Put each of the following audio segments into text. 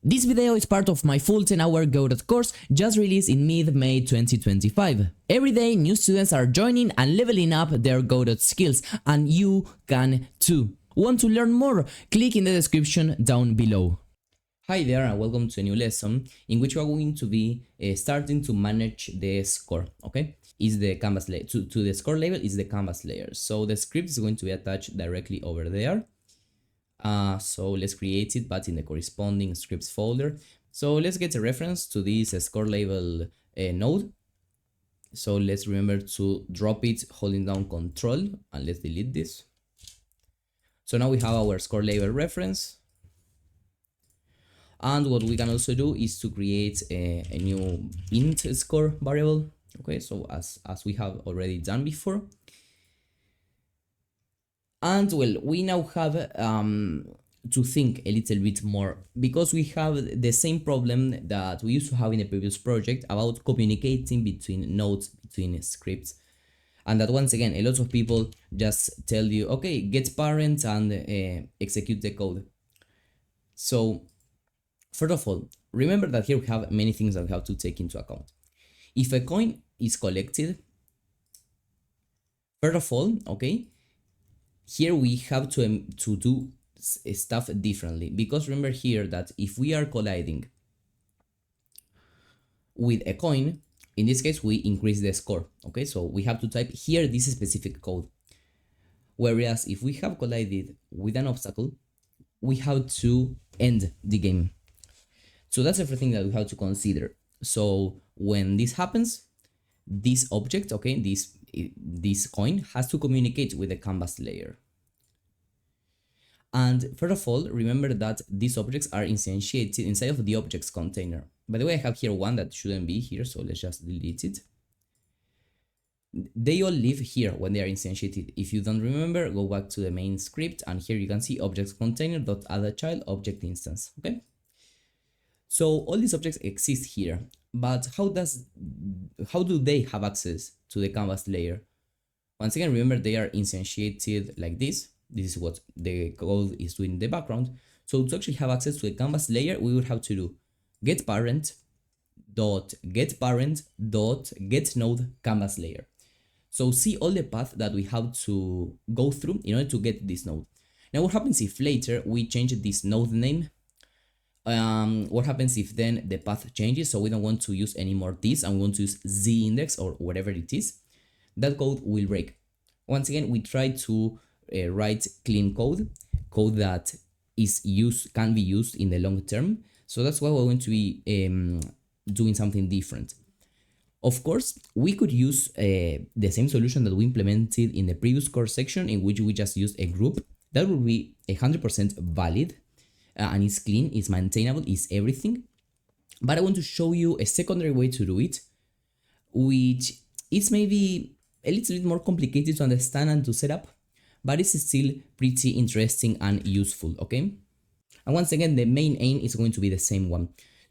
This video is part of my full 10-hour Godot course just released in mid-May 2025. Every day new students are joining and leveling up their Godot skills, and you can too. Want to learn more? Click in the description down below. Hi there and welcome to a new lesson in which we are going to be starting to manage the score, okay? Is the canvas layer. To the score label is the canvas layer. So the script is going to be attached directly over there. So let's create it, but in the corresponding scripts folder. So let's get a reference to this score label node. So let's remember to drop it holding down Control, and let's delete this. So now we have our score label reference. And what we can also do is to create a new int score variable. Okay, so as we have already done before. And well, we now have to think a little bit more, because we have the same problem that we used to have in the previous project about communicating between nodes, between scripts. And that once again, a lot of people just tell you, okay, get parent and execute the code. So first of all, remember that here we have many things that we have to take into account. If a coin is collected, first of all, okay, here we have to do stuff differently, because remember here that if we are colliding with a coin, in this case we increase the score, okay, so we have to type here this specific code. Whereas if we have collided with an obstacle, we have to end the game. So that's everything that we have to consider. So when this happens, this object, okay, this coin has to communicate with the canvas layer. And first of all, remember that these objects are instantiated inside of the objects container. By the way, I have here one that shouldn't be here, so let's just delete it. They all live here when they are instantiated. If you don't remember, go back to the main script, and here you can see objects container.addAchild object instance, okay? So all these objects exist here, but how do they have access to the canvas layer? Once again, remember they are instantiated like this. This is what the code is doing in the background. So to actually have access to the canvas layer, we would have to do getParent.getParent.getNode canvas layer. So see all the path that we have to go through in order to get this node. Now what happens if later we change this node name? What happens if then the path changes, so we don't want to use anymore this and we want to use z index or whatever it is? That code will break. Once again, we try to write clean code that can be used in the long term. So that's why we're going to be doing something different. Of course, we could use the same solution that we implemented in the previous course section, in which we just used a group. That would be 100% valid. And it's clean, it's maintainable, it's everything. But I want to show you a secondary way to do it, which is maybe a little bit more complicated to understand and to set up, but it's still pretty interesting and useful, okay? And once again, the main aim is going to be the same one,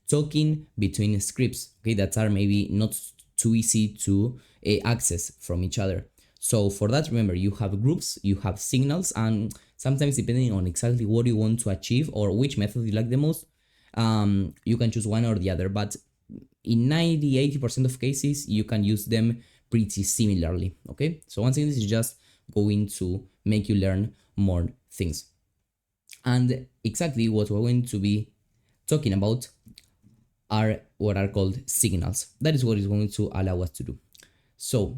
talking between scripts, okay, that are maybe not too easy to access from each other. So for that, remember, you have groups, you have signals, and sometimes depending on exactly what you want to achieve or which method you like the most, you can choose one or the other. But in 90–80% of cases, you can use them pretty similarly, okay? So once again, this is just going to make you learn more things. And exactly what we're going to be talking about are what are called signals. That is what is going to allow us to do. So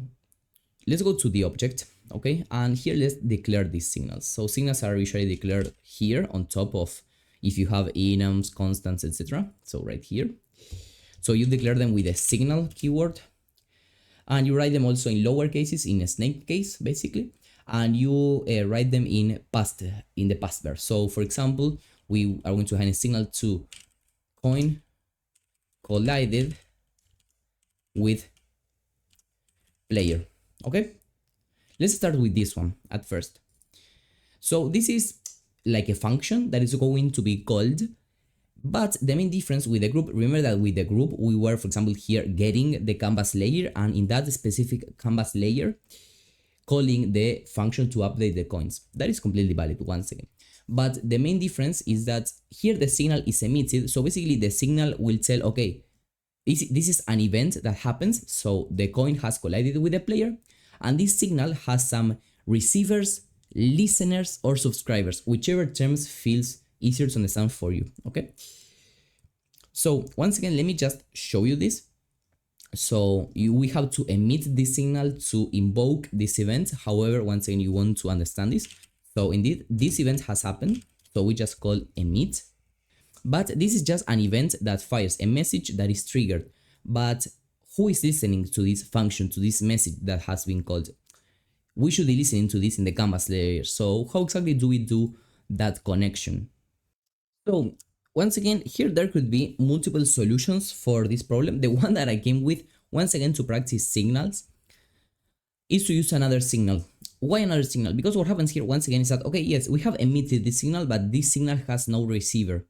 let's go to the object, okay? And here let's declare these signals. So signals are usually declared here on top of if you have enums, constants, etc. So right here. So you declare them with a signal keyword, and you write them also in lower cases, in a snake case basically, and you write them in the past verse. So for example, we are going to have a signal to coin collided with player. Okay, let's start with this one at first. So this is like a function that is going to be called, but the main difference with the group, remember that with the group we were, for example, here getting the canvas layer, and in that specific canvas layer calling the function to update the coins. That is completely valid once again. But the main difference is that here the signal is emitted. So basically the signal will tell, okay, this is an event that happens. So the coin has collided with the player, and this signal has some receivers, listeners, or subscribers, whichever terms feels easier to understand for you. Okay. So once again, let me just show you this. So we have to emit this signal to invoke this event. However, once again, you want to understand this. So indeed, this event has happened. So we just call emit. But this is just an event that fires a message that is triggered. But who is listening to this function, to this message that has been called? We should be listening to this in the canvas layer. So how exactly do we do that connection? So once again, here there could be multiple solutions for this problem. The one that I came with, once again, to practice signals, is to use another signal. Why another signal? Because what happens here, once again, is that, okay, yes, we have emitted this signal, but this signal has no receiver.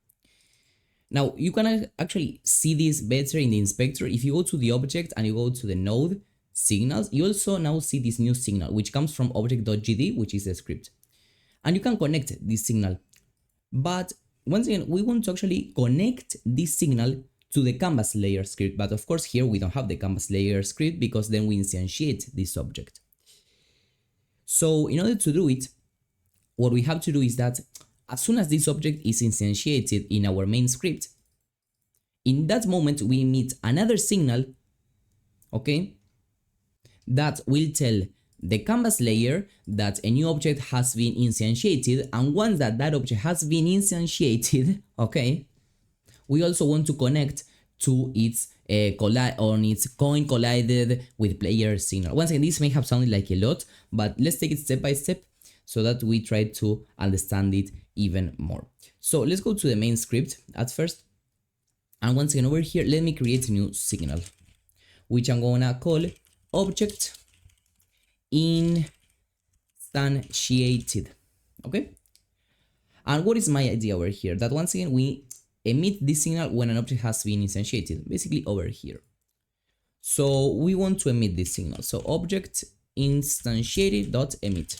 Now, you can actually see this better in the inspector. If you go to the object and you go to the node signals, you also now see this new signal, which comes from object.gd, which is the script. And you can connect this signal. But once again, we want to actually connect this signal to the canvas layer script. But of course, here we don't have the canvas layer script because then we instantiate this object. So in order to do it, what we have to do is that as soon as this object is instantiated in our main script, in that moment we emit another signal, okay, that will tell the canvas layer that a new object has been instantiated, and once that object has been instantiated, okay, we also want to connect to its its coin collided with player signal. Once again, this may have sounded like a lot, but let's take it step by step so that we try to understand it even more. So let's go to the main script at first. And once again, over here, let me create a new signal, which I'm gonna call object instantiated. Okay. And what is my idea over here? That once again, we emit this signal when an object has been instantiated, basically over here. So we want to emit this signal. So object instantiated.emit.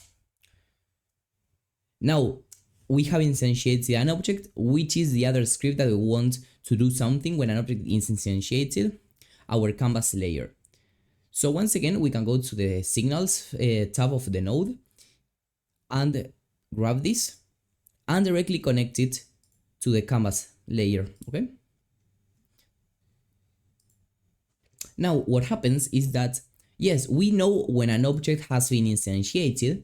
Now we have instantiated an object, which is the other script that we want to do something when an object is instantiated, our canvas layer. So once again, we can go to the signals tab of the node and grab this and directly connect it to the canvas layer. Okay. Now what happens is that, yes, we know when an object has been instantiated,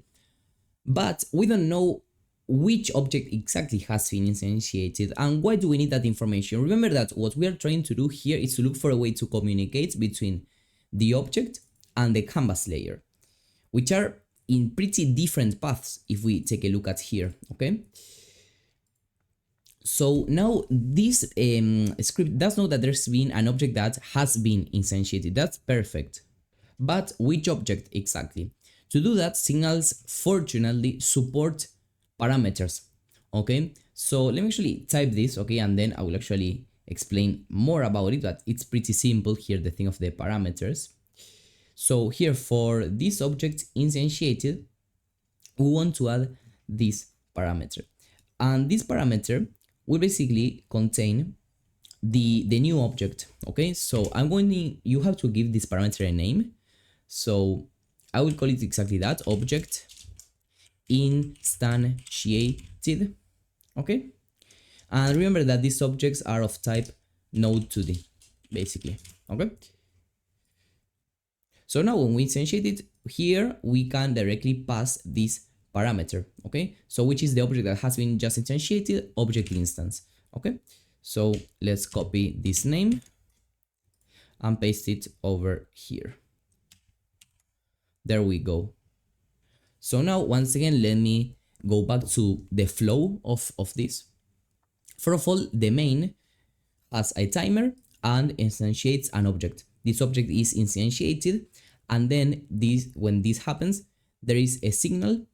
but we don't know which object exactly has been instantiated. And why do we need that information? Remember that what we are trying to do here is to look for a way to communicate between the object and the canvas layer, which are in pretty different paths if we take a look at here. Okay. So now this script does know that there's been an object that has been instantiated. That's perfect. But which object exactly? To do that, signals fortunately support parameters. Okay, so let me actually type this, okay, and then I will actually explain more about it, but it's pretty simple here, the thing of the parameters. So here for this object instantiated, we want to add this parameter, and this parameter will basically contain the new object. Okay, so you have to give this parameter a name. So I will call it exactly that, object instantiated. Okay, and remember that these objects are of type node2d basically. Okay, so now when we instantiate it here, we can directly pass this parameter. Okay, so which is the object that has been just instantiated, object instance. Okay, so let's copy this name and paste it over here. There we go. So now once again, let me go back to the flow of this. First of all, the main has a timer and instantiates an object. This object is instantiated, and then when this happens, there is a signal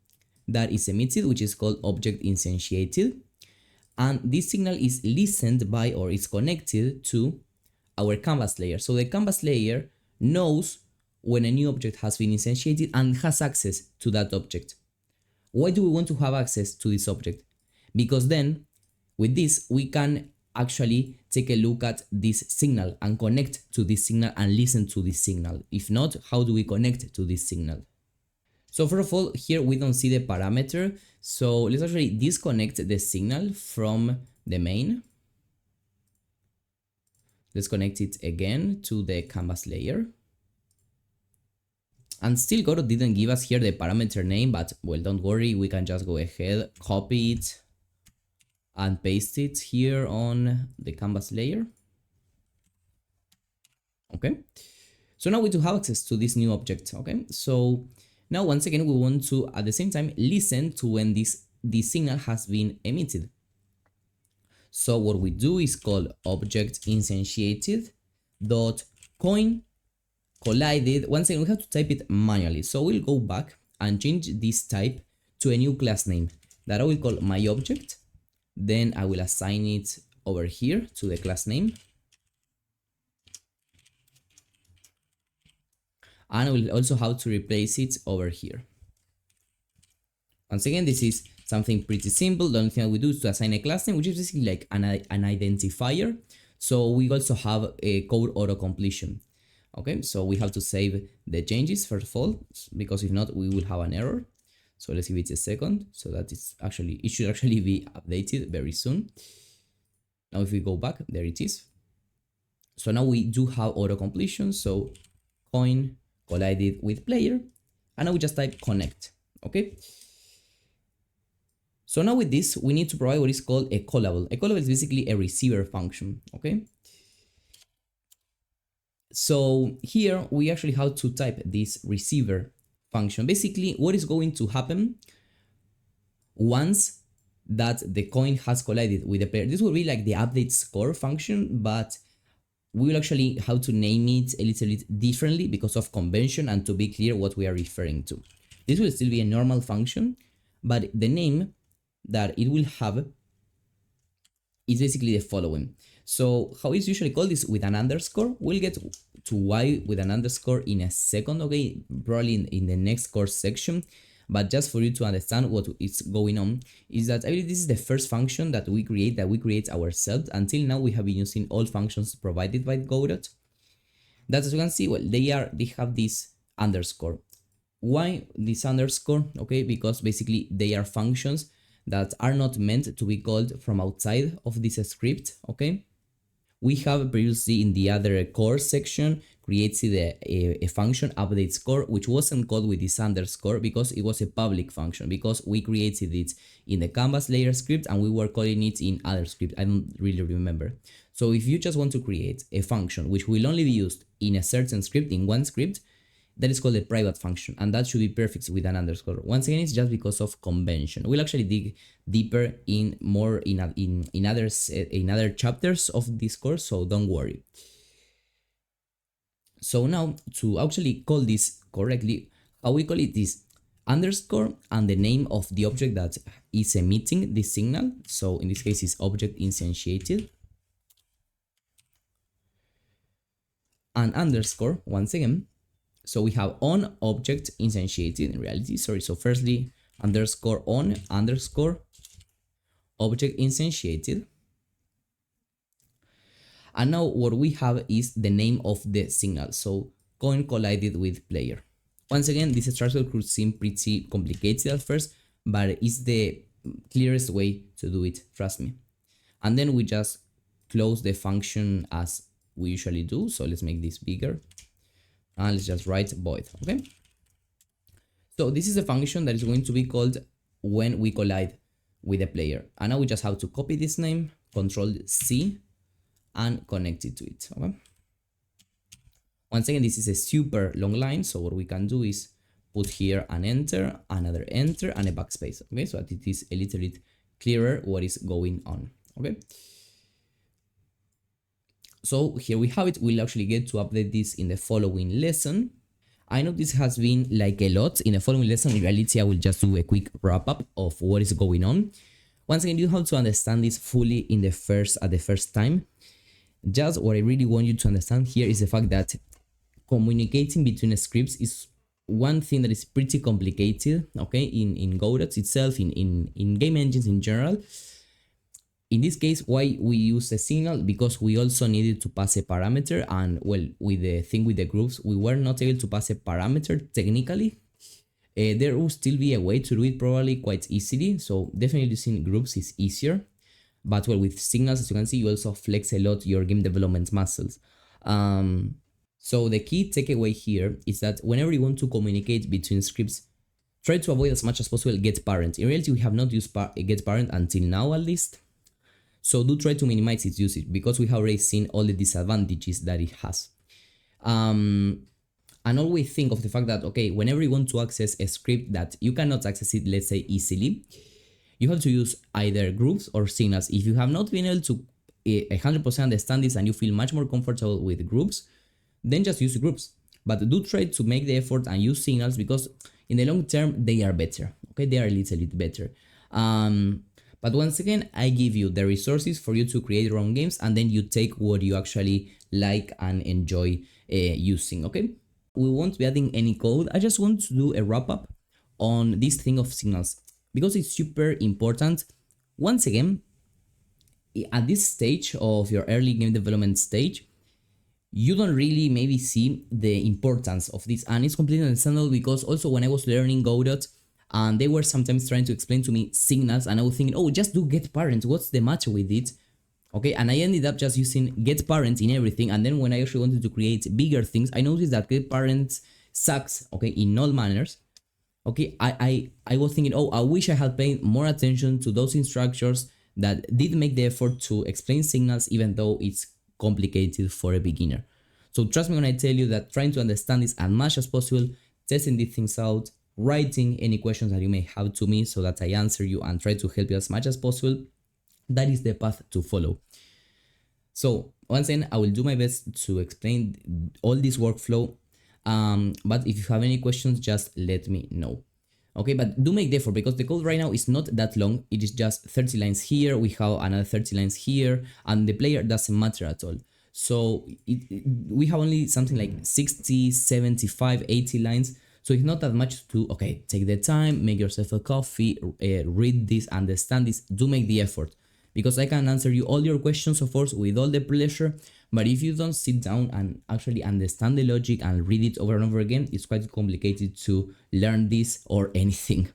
that is emitted, which is called object instantiated, and this signal is listened by, or is connected to, our canvas layer. So the canvas layer knows when a new object has been instantiated and has access to that object. Why do we want to have access to this object? because then with this we can actually take a look at this signal and connect to this signal and listen to this signal. If not, how do we connect to this signal? So first of all, here we don't see the parameter, so let's actually disconnect the signal from the main. Let's connect it again to the canvas layer. And still Godot didn't give us here the parameter name, but well, don't worry, we can just go ahead, copy it and paste it here on the canvas layer. Okay, so now we do have access to this new object. Okay, so now once again we want to at the same time listen to when this signal has been emitted. So what we do is call object instantiated dot coin collided. Once again we have to type it manually, so we'll go back and change this type to a new class name that I will call my object. Then I will assign it over here to the class name, and I will also have to replace it over here. Once again, this is something pretty simple. The only thing that we do is to assign a class name, which is basically like an identifier. So we also have a code auto completion. Okay, so we have to save the changes first of all, because if not we will have an error. So let's give it a second, so that it should actually be updated very soon. Now if we go back, there it is. So now we do have auto completion, so coin collided with player, and now we just type connect. Okay, so now with this we need to provide what is called a callable. A callable is basically a receiver function. Okay, so here we actually have to type this receiver function. Basically what is going to happen once that the coin has collided with the player. This will be like the update score function, but we will actually have to name it a little bit differently because of convention and to be clear what we are referring to. This will still be a normal function, but the name that it will have is basically the following. So how it's usually called is with an underscore. We'll get to why with an underscore in a second, okay, probably in the next course section. But just for you to understand what is going on, is that I believe this is the first function that we create ourselves. Until now we have been using all functions provided by Godot. That, as you can see, well, they have this underscore. Why this underscore? Okay, because basically they are functions that are not meant to be called from outside of this script. Okay, we have previously in the other core section created a function update score, which wasn't called with this underscore because it was a public function, because we created it in the canvas layer script and we were calling it in other script. I don't really remember. So if you just want to create a function which will only be used in a certain script, in one script, that is called a private function, and that should be prefixed with an underscore. Once again, it's just because of convention. We'll actually dig deeper in other chapters of this course, so don't worry. So now to actually call this correctly, how we call it is underscore and the name of the object that is emitting this signal. So in this case is object instantiated, and underscore once again. So we have on object instantiated in reality, sorry. So firstly, underscore on underscore object instantiated. And now what we have is the name of the signal. So coin collided with player. Once again, this structure could seem pretty complicated at first, but it's the clearest way to do it, trust me. And then we just close the function as we usually do. So let's make this bigger. And let's just write void. Okay, so this is a function that is going to be called when we collide with a player, and now we just have to copy this name, Control C, and connect it to it. Okay, once again, this is a super long line, so what we can do is put here an enter, another enter, and a backspace. Okay, so that it is a little bit clearer what is going on. Okay, so here we have it. We'll actually get to update this in the following lesson. I know this has been like a lot. In the following lesson, in reality, I will just do a quick wrap up of what is going on. Once again, you have to understand this fully at the first time. Just what I really want you to understand here is the fact that communicating between scripts is one thing that is pretty complicated, okay, in Godot itself, in game engines in general. In this case, why we use a signal? Because we also needed to pass a parameter, and well, with the thing with the groups, we were not able to pass a parameter technically. There will still be a way to do it, probably quite easily, so definitely using groups is easier. But well, with signals, as you can see, you also flex a lot your game development muscles. So the key takeaway here is that whenever you want to communicate between scripts, try to avoid as much as possible get parent. In reality, we have not used get parent until now, at least. So do try to minimize its usage, because we have already seen all the disadvantages that it has. And always think of the fact that, okay, whenever you want to access a script that you cannot access it, let's say, easily, you have to use either groups or signals. If you have not been able to 100% understand this and you feel much more comfortable with groups, then just use groups. But do try to make the effort and use signals, because in the long term, they are better. Okay, they are a little bit better. But once again, I give you the resources for you to create your own games, and then you take what you actually like and enjoy using, okay? We won't be adding any code. I just want to do a wrap up on this thing of signals, because it's super important. Once again, at this stage of your early game development stage, you don't really maybe see the importance of this, and it's completely understandable, because also when I was learning Godot, and they were sometimes trying to explain to me signals, and I was thinking, oh, just do get parent, what's the matter with it? Okay, and I ended up just using get parent in everything, and then when I actually wanted to create bigger things, I noticed that get parent sucks, okay, in all manners. Okay, I was thinking, oh, I wish I had paid more attention to those instructors that did make the effort to explain signals, even though it's complicated for a beginner. So trust me when I tell you that trying to understand this as much as possible, testing these things out, writing any questions that you may have to me so that I answer you and try to help you as much as possible, that is the path to follow. So once again, I will do my best to explain all this workflow, but if you have any questions, just let me know. Okay, but do make the effort, because the code right now is not that long. It is just 30 lines here, we have another 30 lines here, and the player doesn't matter at all. So we have only something like 60, 75, 80 lines. So it's not that much to, okay, take the time, make yourself a coffee, read this, understand this, do make the effort. Because I can answer you all your questions, of course, with all the pleasure, but if you don't sit down and actually understand the logic and read it over and over again, it's quite complicated to learn this or anything.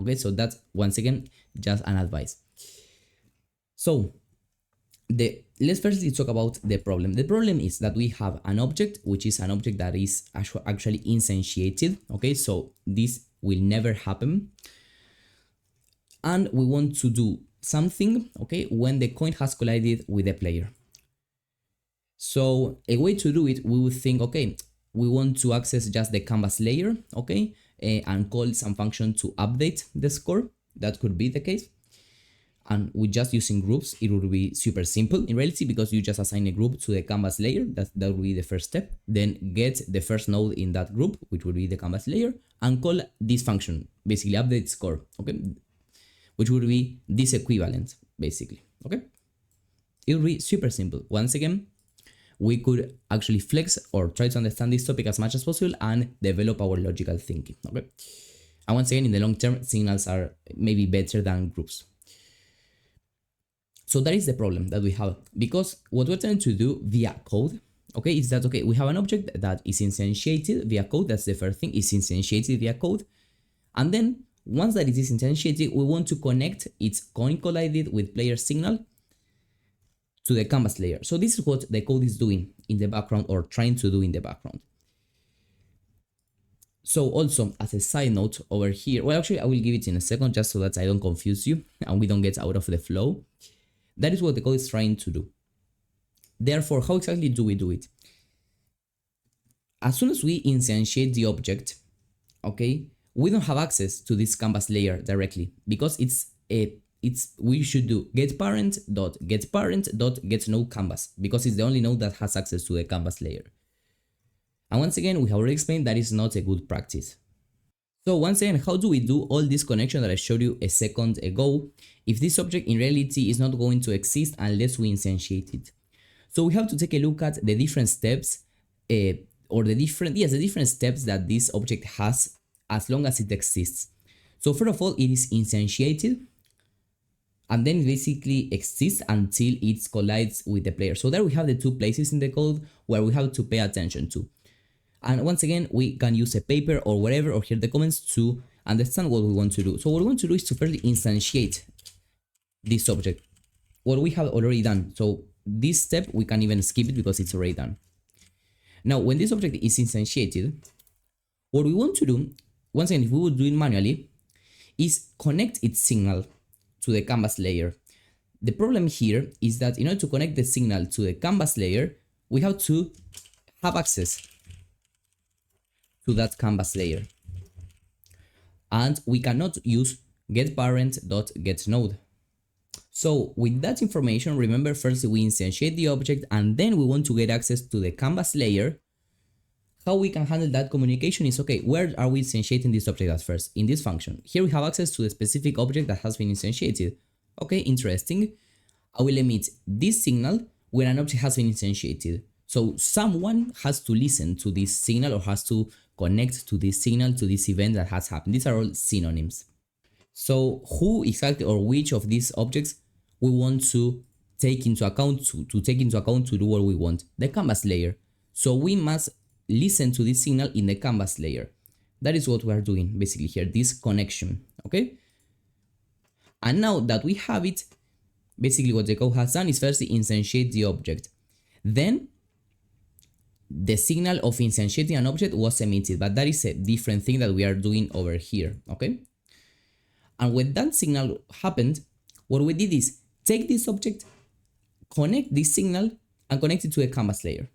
Okay, so that's, once again, just an advice. So let's firstly talk about the problem. The problem is that we have an object, which is an object that is actually instantiated. Okay, so this will never happen. And we want to do something, okay, when the coin has collided with the player. So a way to do it, we would think, okay, we want to access just the canvas layer, okay, and call some function to update the score. That could be the case. And with just using groups, it would be super simple in reality, because you just assign a group to the canvas layer. That would be the first step. Then get the first node in that group, which would be the canvas layer, and call this function, basically update score, okay, which would be this equivalent, basically, okay. It would be super simple. Once again, we could actually flex or try to understand this topic as much as possible and develop our logical thinking, okay. And once again, in the long term, signals are maybe better than groups. So that is the problem that we have, because what we're trying to do via code, okay, is that, okay, we have an object that is instantiated via code. That's the first thing, is instantiated via code. And then once that it is instantiated, we want to connect its coin collided with player signal to the canvas layer. So this is what the code is doing in the background, or trying to do in the background. So also, as a side note over here, well, actually I will give it in a second just so that I don't confuse you and we don't get out of the flow. That is what the code is trying to do. Therefore, how exactly do we do it? As soon as we instantiate the object, okay, we don't have access to this canvas layer directly, because we should do get parent dot get node canvas, because it's the only node that has access to the canvas layer. And once again, we have already explained that is not a good practice. So once again, how do we do all this connection that I showed you a second ago if this object in reality is not going to exist unless we instantiate it? So we have to take a look at the different steps or the different steps that this object has as long as it exists. So first of all, it is instantiated, and then it basically exists until it collides with the player. So there we have the two places in the code where we have to pay attention to. And once again, we can use a paper or whatever, or hear the comments to understand what we want to do. So what we want to do is to first instantiate this object, what we have already done. So this step, we can even skip it because it's already done. Now, when this object is instantiated, what we want to do, once again, if we would do it manually, is connect its signal to the canvas layer. The problem here is that in order to connect the signal to the canvas layer, we have to have access to that canvas layer. And we cannot use getParent.getNode. So with that information, remember first we instantiate the object and then we want to get access to the canvas layer. How we can handle that communication is, okay, where are we instantiating this object at first? In this function. Here we have access to the specific object that has been instantiated. Okay, interesting. I will emit this signal when an object has been instantiated. So someone has to listen to this signal or has to connect to this signal, to this event that has happened. These are all synonyms. So who exactly or which of these objects we want to take into account to do what we want? The canvas layer. So we must listen to this signal in the canvas layer. That is what we are doing basically here, this connection, okay? And now that we have it, basically what the code has done is first instantiate the object. Then the signal of instantiating an object was emitted, but that is a different thing that we are doing over here, okay? And when that signal happened, what we did is take this object, connect this signal, and connect it to a canvas layer.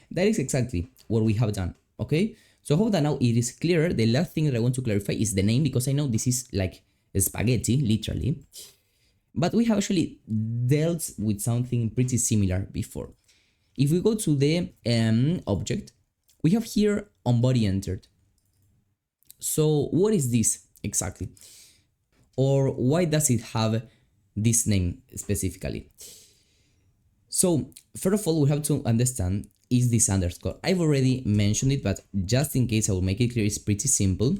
That is exactly what we have done, okay? So I hope that now it is clearer. The last thing that I want to clarify is the name, because I know this is like spaghetti, literally. But we have actually dealt with something pretty similar before. If we go to the object, we have here onBodyEntered. So what is this exactly? Or why does it have this name specifically? So first of all, we have to understand is this underscore. I've already mentioned it, but just in case I will make it clear, it's pretty simple.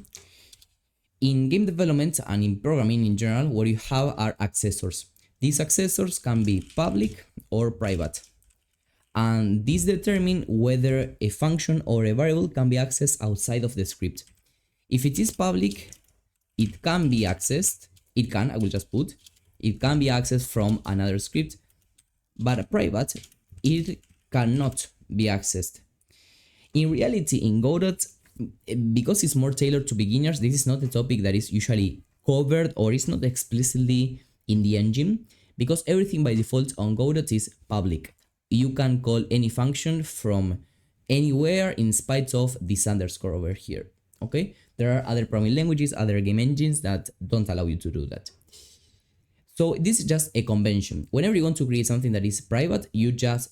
In game development and in programming in general, what you have are accessors. These accessors can be public or private. And these determine whether a function or a variable can be accessed outside of the script. If it is public, it can be accessed. It can be accessed from another script, but private, it cannot be accessed. In reality, in Godot, because it's more tailored to beginners, this is not a topic that is usually covered or is not explicitly in the engine, because everything by default on Godot is public. You can call any function from anywhere in spite of this underscore over here, okay? There are other programming languages, other game engines that don't allow you to do that. So this is just a convention. Whenever you want to create something that is private, you just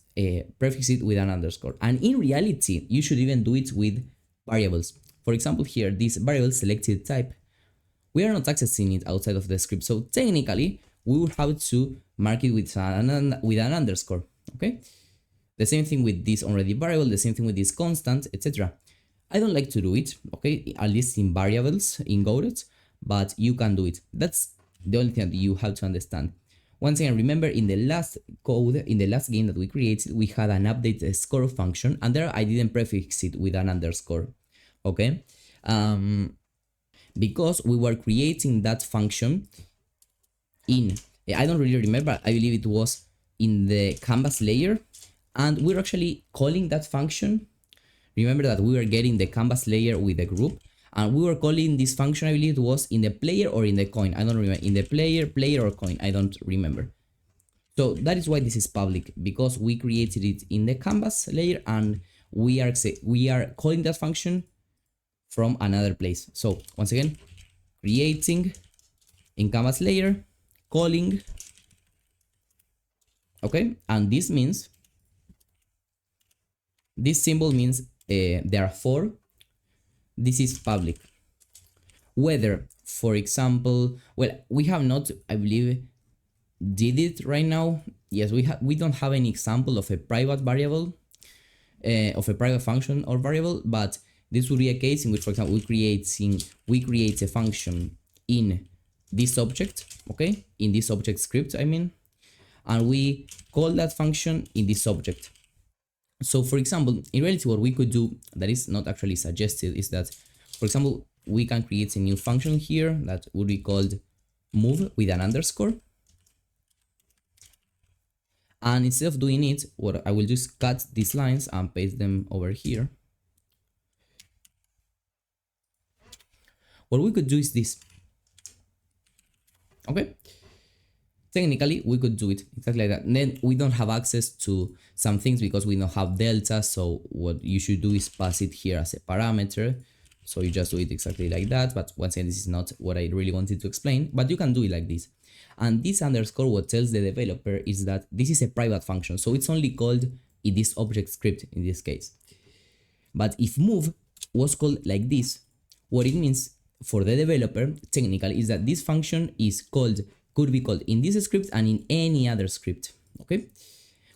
prefix it with an underscore. And in reality, you should even do it with variables. For example, here, this variable selected type, we are not accessing it outside of the script. So technically, we will have to mark it with an underscore, okay? The same thing with this already variable, the same thing with this constant, etc. I don't like to do it, okay? At least in variables, in Godot, but you can do it. That's the only thing that you have to understand. Once again, remember in the last code, in the last game that we created, we had an update score function, and there I didn't prefix it with an underscore, okay? Because we were creating that function in, I don't really remember, I believe it was in the canvas layer, and we're actually calling that function. Remember that we were getting the canvas layer with the group, and we were calling this function, I believe it was in the player or in the coin, I don't remember, in the player or coin, I don't remember. So that is why this is public, because we created it in the canvas layer and we are calling that function from another place. So once again, creating in canvas layer, calling, okay, and this means, this symbol means therefore this is public. Whether, for example, well, we have not, I believe, did it right now. Yes, we don't have any example of a private variable. of a private function or variable, but this would be a case in which, for example, we create a function in this object, okay, in this object script, I mean, and we call that function in this object. So for example, in reality, what we could do that is not actually suggested is that, for example, we can create a new function here that would be called move with an underscore. And instead of doing it, what I will just cut these lines and paste them over here. What we could do is this. Okay. Technically, we could do it exactly like that. And then we don't have access to some things because we don't have delta. So what you should do is pass it here as a parameter. So you just do it exactly like that. But once again, this is not what I really wanted to explain, but you can do it like this. And this underscore, what tells the developer is that this is a private function. So it's only called in this object script in this case. But if move was called like this, what it means for the developer technically is that this function is called, could be called in this script and in any other script. Okay.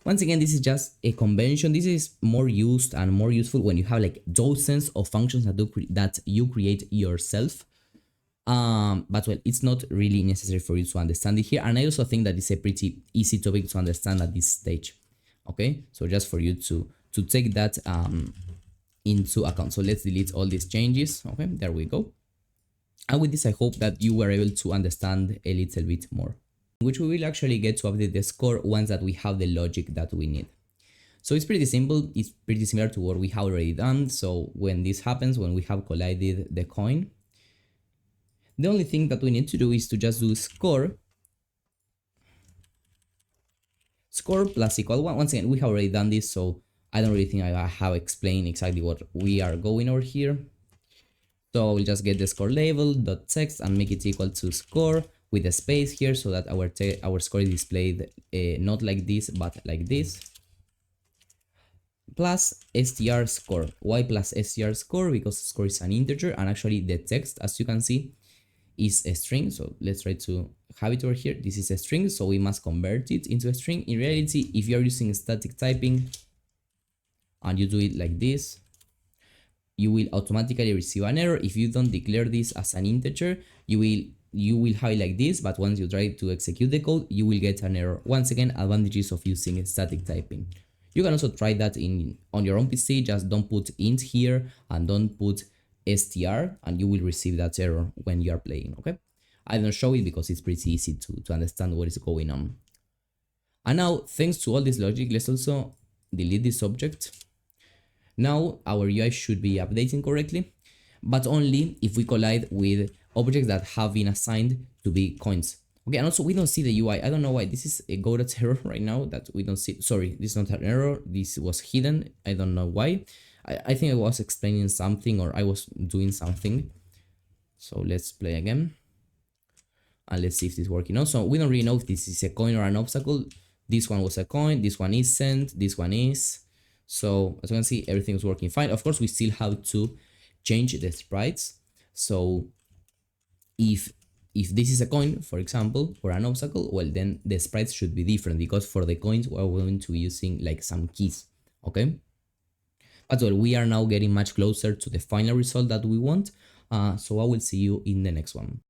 Once again, this is just a convention. This is more used and more useful when you have like dozens of functions that you create yourself. But well, it's not really necessary for you to understand it here. And I also think that it's a pretty easy topic to understand at this stage. Okay, so just for you to take that into account. So let's delete all these changes. Okay, there we go. And with this, I hope that you were able to understand a little bit more, which we will actually get to update the score once that we have the logic that we need. So it's pretty simple. It's pretty similar to what we have already done. So when this happens, when we have collided the coin, the only thing that we need to do is to just do score plus equal 1. Once again, we have already done this, so I don't really think I have explained exactly what we are going over here. So we'll just get the score label dot text and make it equal to score with a space here so that our score is displayed not like this but like this, plus str score. Why plus str score? Because score is an integer and actually the text, as you can see, is a string. So let's try to have it over here. This is a string, so we must convert it into a string. In reality, if you're using static typing and you do it like this, you will automatically receive an error. If you don't declare this as an integer, you will have it like this, but once you try to execute the code, you will get an error. Once again, advantages of using static typing. You can also try that on your own PC. Just don't put int here and don't put str, and you will receive that error when you are playing. Okay, I don't show it because it's pretty easy to understand what is going on. And now, thanks to all this logic, let's also delete this object. Now our UI should be updating correctly, but only if we collide with objects that have been assigned to be coins. Okay, and also we don't see the UI. I don't know why. This is a Godot error right now that we don't see. Sorry, this is not an error. This was hidden. I don't know why. I think I was explaining something or I was doing something. So let's play again. And let's see if this is working. Also, we don't really know if this is a coin or an obstacle. This one was a coin. This one isn't. This one is. So as you can see, everything is working fine. Of course, we still have to change the sprites. So if this is a coin, for example, or an obstacle, well, then the sprites should be different because for the coins, we're going to be using like some keys, okay? But well, we are now getting much closer to the final result that we want. So I will see you in the next one.